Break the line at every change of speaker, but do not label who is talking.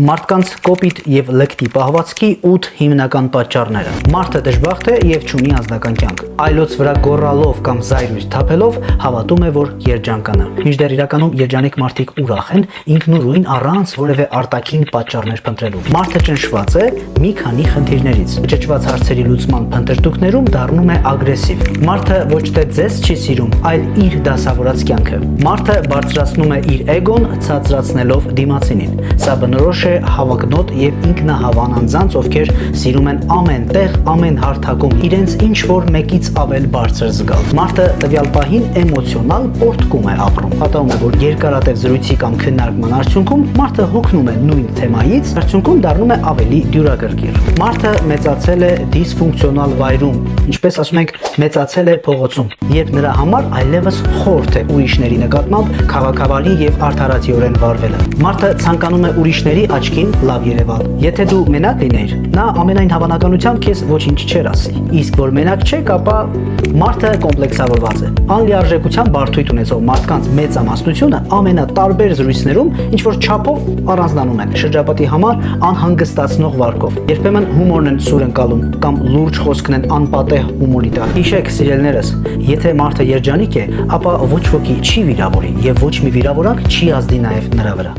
Մարդկանց կոպիտ եւ լկտի պահվածքի 8 հիմնական պատճառները։ Մարդը դժբախտ է եւ չունի անձնական կյանք։ Այլոց վրա գոռալով կամ զայրույթ թափելով հավատում է, որ երջանկանա։ Մինչդեռ իրականում երջանիկ մարդիկ ուրախ են, ինքնուրույն առանց որևէ արտաքին պատճառներ փնտրելու։ Մարդը ճնշված է մի քանի խնդիրներից։ Ճճված հարցերի լուծման փնտրտուքներում դառնում է ագրեսիվ։ Մարդը ոչ թե ձեզ չի սիրում, այլ իր դասավորած կյանքը։ Մարդը բարձրացնում է իր էգոն, ցածրացնելով դիմացինին։ Սա բնորոշ է հավակնոտ եւ ինքնահավան անձանց, ովքեր սիրում են ամեն տեղ, ամեն հարթակում իրենց ինչ որ մեկից ավել բարձր զգալ։ Մարդը տվյալ պահին էմոցիոնալ պորտկում է ապրում։ Պատահում է, որ երկարատև զրույցի կամ քննարկման արդյունքում մարդը հոգնում է նույն թեմայից, արդյունքում դառնում է ավելի դյուրակրկիր։ Մարդը մեծացել է դիսֆունկցիոնալ վայրում, ինչպես ասում ենք, մեծացել է փողոցում, երբ նրա համար այլևս խորթ է ուրիշների նկատմամբ քաղաքավարի եւ արդարացիորեն վարվելը։ Մարդը ցանկանում է ուրիշների աչքին լավ երևալ։ Եթե դու մենակ լինեիր, նա ամենայն հավանականությամբ քեզ ոչինչ չէր ասի։ Իսկ որ մենակ չեք, ապա մարդը կոմպլեքսավորված է։ Անլիարժեքության բարդույթ ունեցող մարդկանց մեծամասնությունը ամենատարբեր զրույցներում ինչ որ չափով առանձնանում են շրջապատի համար անհանգստացնող վարկով։ Երբեմն հումորն են սուր ընկալում կամ լուրջ խոսքն են անպատեհ հումորի տակ։ Հիշեք, սիրելիներս, եթե մարդը երջանիկ է, ապա ոչ ոքի չի վիրավորի եւ ոչ մի վիրավորանք չի ազդի նաեւ նրա վրա։